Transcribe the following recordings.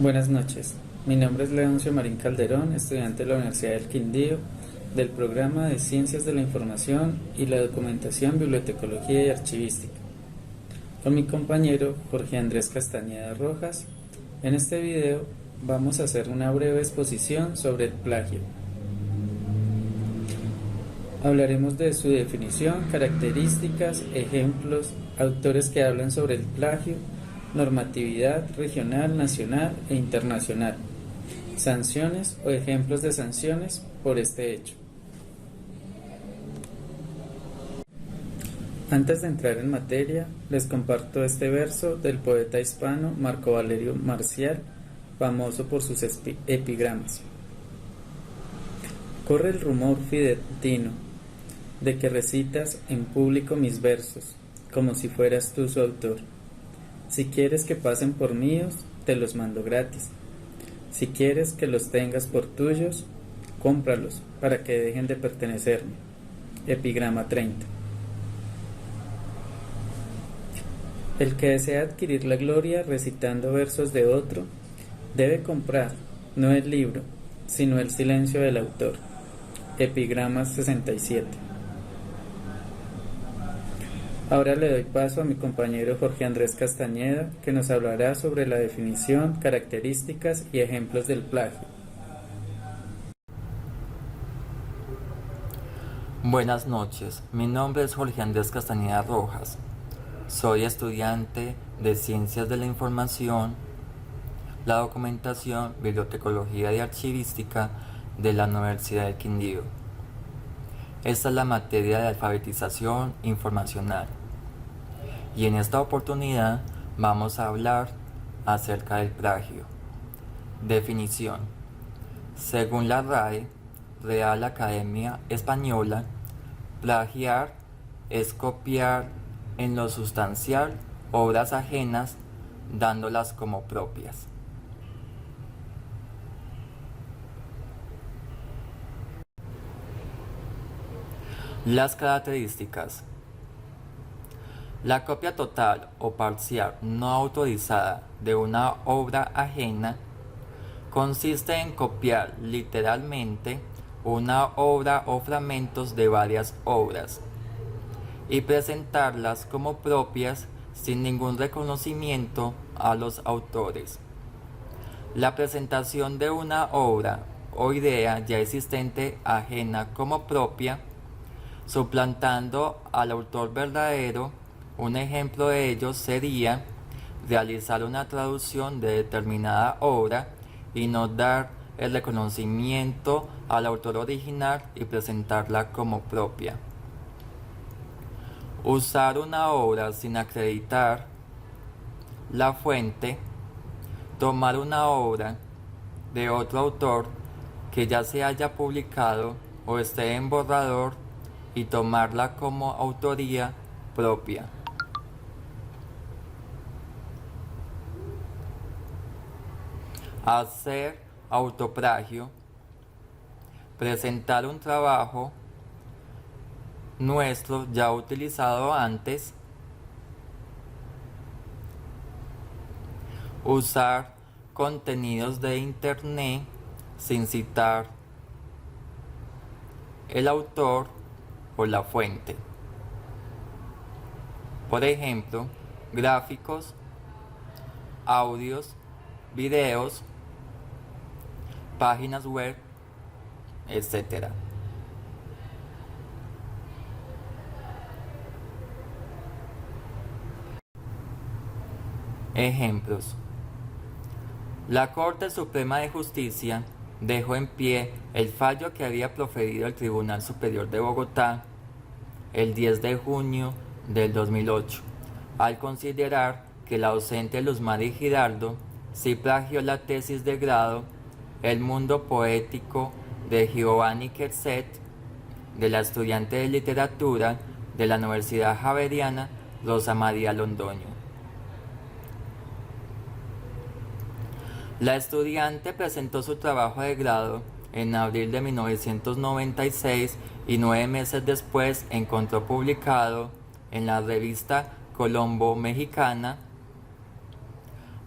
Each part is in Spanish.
Buenas noches, mi nombre es Leoncio Marín Calderón, estudiante de la Universidad del Quindío, del programa de Ciencias de la Información y la Documentación, Bibliotecología y Archivística, con mi compañero Jorge Andrés Castañeda Rojas. En este video vamos a hacer una breve exposición sobre el plagio. Hablaremos de su definición, características, ejemplos, autores que hablan sobre el plagio, normatividad regional, nacional e internacional, sanciones o ejemplos de sanciones por este hecho. Antes de entrar en materia, les comparto este verso del poeta hispano Marco Valerio Marcial, famoso por sus epigramas. Corre el rumor fidedigno de que recitas en público mis versos, como si fueras tú su autor. Si quieres que pasen por míos, te los mando gratis. Si quieres que los tengas por tuyos, cómpralos para que dejen de pertenecerme. Epigrama 30. El que desea adquirir la gloria recitando versos de otro, debe comprar no el libro, sino el silencio del autor. Epigrama 67. Ahora le doy paso a mi compañero Jorge Andrés Castañeda, que nos hablará sobre la definición, características y ejemplos del plagio. Buenas noches, mi nombre es Jorge Andrés Castañeda Rojas. Soy estudiante de Ciencias de la Información, la Documentación, Bibliotecología y Archivística de la Universidad del Quindío. Esta es la materia de alfabetización informacional. Y en esta oportunidad vamos a hablar acerca del plagio. Definición. Según la RAE, Real Academia Española, plagiar es copiar en lo sustancial obras ajenas, dándolas como propias. Las características. La copia total o parcial no autorizada de una obra ajena consiste en copiar literalmente una obra o fragmentos de varias obras y presentarlas como propias sin ningún reconocimiento a los autores. La presentación de una obra o idea ya existente ajena como propia, suplantando al autor verdadero. Un ejemplo de ello sería realizar una traducción de determinada obra y no dar el reconocimiento al autor original y presentarla como propia. Usar una obra sin acreditar la fuente. Tomar una obra de otro autor que ya se haya publicado o esté en borrador y tomarla como autoría propia. Hacer autoplagio. Presentar un trabajo nuestro ya utilizado antes. Usar contenidos de internet sin citar el autor o la fuente. Por ejemplo, gráficos, audios, videos, páginas web, etc. Ejemplos. La Corte Suprema de Justicia dejó en pie el fallo que había proferido el Tribunal Superior de Bogotá el 10 de junio del 2008, al considerar que la docente Luzmari Giraldo sí plagió la tesis de grado El mundo poético de Giovanni Quercet, de la estudiante de literatura de la Universidad Javeriana Rosa María Londoño. La estudiante presentó su trabajo de grado en abril de 1996 y 9 meses después encontró publicado en la revista Colombo Mexicana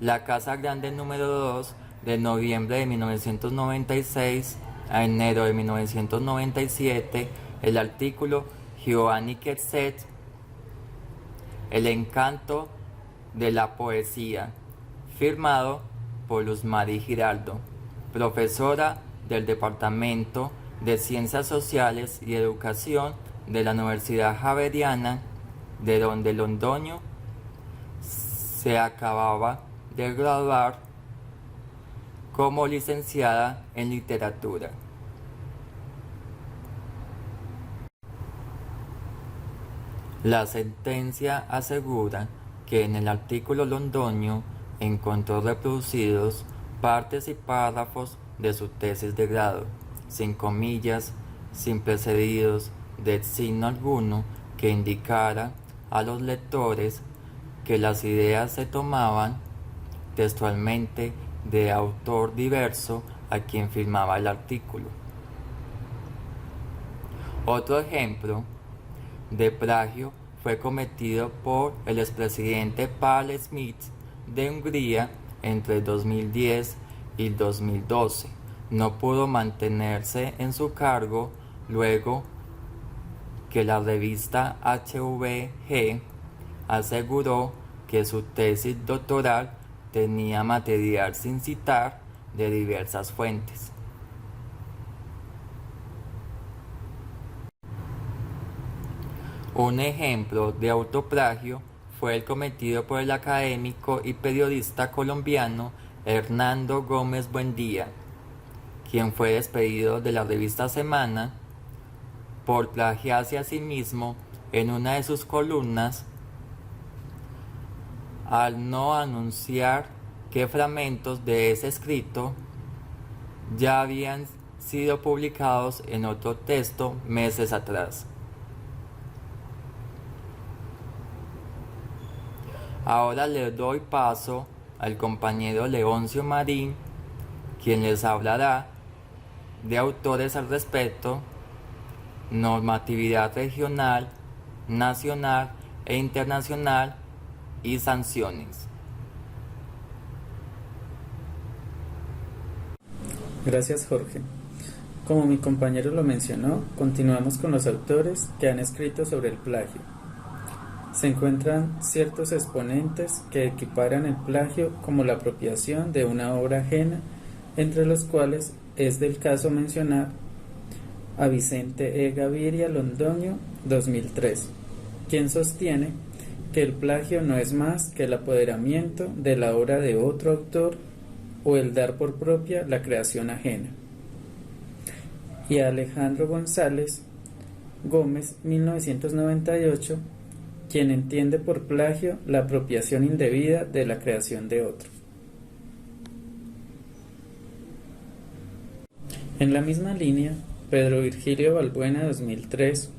La Casa Grande número 2, de noviembre de 1996 a enero de 1997, el artículo Giovanni Quetzet, El encanto de la poesía, firmado por Luz Mari Giraldo, profesora del Departamento de Ciencias Sociales y Educación de la Universidad Javeriana, de donde Londoño se acababa de graduar como licenciada en literatura. La sentencia asegura que en el artículo Londoño encontró reproducidos partes y párrafos de su tesis de grado, sin comillas, sin precedidos de signo alguno que indicara a los lectores que las ideas se tomaban textualmente de autor diverso a quien firmaba el artículo. Otro ejemplo de plagio fue cometido por el expresidente Pavel Smith de Hungría entre 2010 y 2012. No pudo mantenerse en su cargo luego que la revista HVG aseguró que su tesis doctoral tenía material sin citar de diversas fuentes. Un ejemplo de autoplagio fue el cometido por el académico y periodista colombiano Hernando Gómez Buendía, quien fue despedido de la revista Semana por plagiarse a sí mismo en una de sus columnas al no anunciar que fragmentos de ese escrito ya habían sido publicados en otro texto meses atrás. Ahora le doy paso al compañero Leoncio Marín, quien les hablará de autores al respecto, normatividad regional, nacional e internacional y sanciones. Gracias, Jorge. Como mi compañero lo mencionó, continuamos con los autores que han escrito sobre el plagio. Se encuentran ciertos exponentes que equiparan el plagio como la apropiación de una obra ajena, entre los cuales es del caso mencionar a Vicente E. Gaviria Londoño, 2003, quien sostiene que el plagio no es más que el apoderamiento de la obra de otro autor o el dar por propia la creación ajena. Y a Alejandro González Gómez, 1998, quien entiende por plagio la apropiación indebida de la creación de otro. En la misma línea, Pedro Virgilio Balbuena, 2003,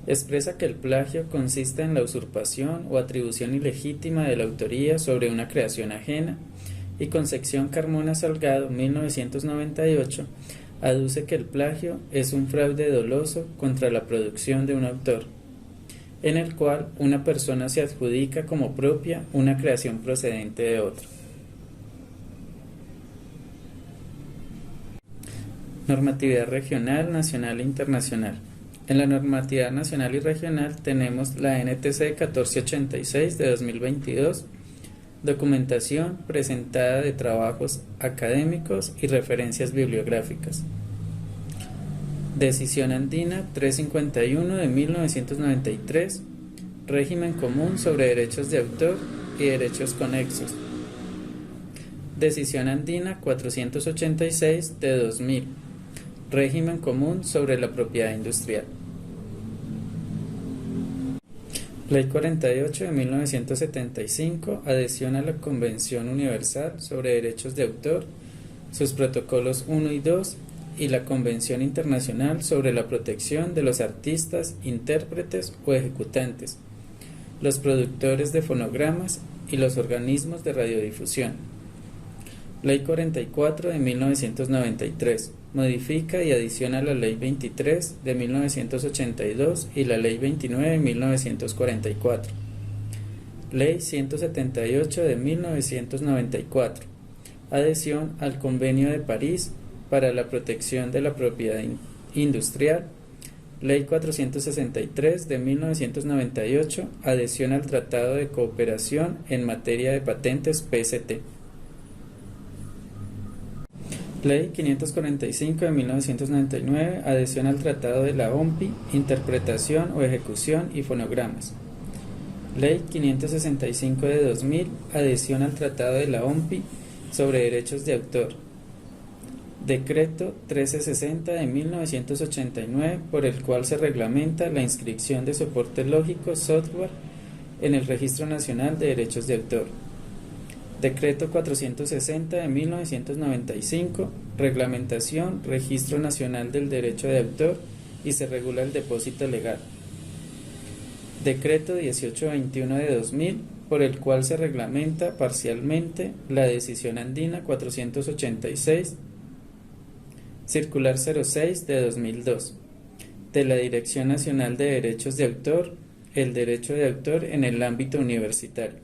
expresa que el plagio consiste en la usurpación o atribución ilegítima de la autoría sobre una creación ajena, y Concepción Carmona Salgado, 1998, aduce que el plagio es un fraude doloso contra la producción de un autor, en el cual una persona se adjudica como propia una creación procedente de otro. Normatividad regional, nacional e internacional. En la normatividad nacional y regional tenemos la NTC 1486 de 2022, documentación presentada de trabajos académicos y referencias bibliográficas. Decisión Andina 351 de 1993, régimen común sobre derechos de autor y derechos conexos. Decisión Andina 486 de 2000, régimen común sobre la propiedad industrial. Ley 48 de 1975, adhesión a la Convención Universal sobre Derechos de Autor, sus protocolos 1 y 2, y la Convención Internacional sobre la Protección de los Artistas, Intérpretes o Ejecutantes, los productores de fonogramas y los organismos de radiodifusión. Ley 44 de 1993, modifica y adiciona la Ley 23 de 1982 y la Ley 29 de 1944. Ley 178 de 1994. Adhesión al Convenio de París para la protección de la propiedad industrial. Ley 463 de 1998. Adhesión al Tratado de Cooperación en materia de patentes PCT. Ley 545 de 1999. Adhesión al Tratado de la OMPI, interpretación o ejecución y fonogramas. Ley 565 de 2000. Adhesión al Tratado de la OMPI sobre derechos de autor. Decreto 1360 de 1989, por el cual se reglamenta la inscripción de soporte lógico software en el Registro Nacional de Derechos de Autor. Decreto 460 de 1995, reglamentación, Registro Nacional del Derecho de Autor y se regula el depósito legal. Decreto 1821 de 2000, por el cual se reglamenta parcialmente la Decisión Andina 486, Circular 06 de 2002, de la Dirección Nacional de Derechos de Autor, el derecho de autor en el ámbito universitario.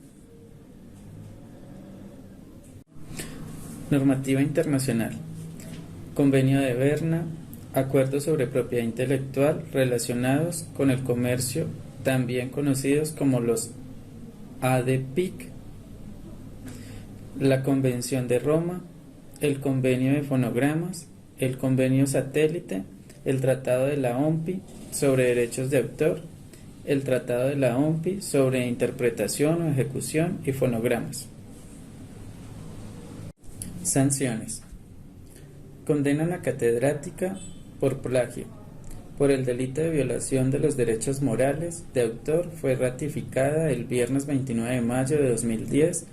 Normativa internacional. Convenio de Berna, acuerdos sobre propiedad intelectual relacionados con el comercio, también conocidos como los ADPIC, la Convención de Roma, el Convenio de Fonogramas, el Convenio Satélite, el Tratado de la OMPI sobre derechos de autor, el Tratado de la OMPI sobre interpretación o ejecución y fonogramas. Sanciones. Condenan a catedrática por plagio. Por el delito de violación de los derechos morales de autor fue ratificada el viernes 29 de mayo de 2010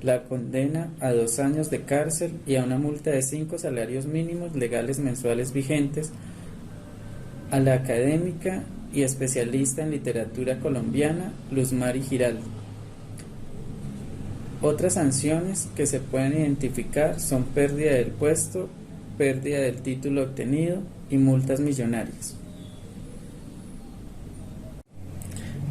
la condena a 2 años de cárcel y a una multa de 5 salarios mínimos legales mensuales vigentes a la académica y especialista en literatura colombiana Luz Mari Giraldo. Otras sanciones que se pueden identificar son pérdida del puesto, pérdida del título obtenido y multas millonarias.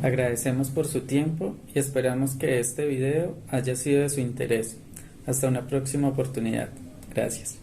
Agradecemos por su tiempo y esperamos que este video haya sido de su interés. Hasta una próxima oportunidad. Gracias.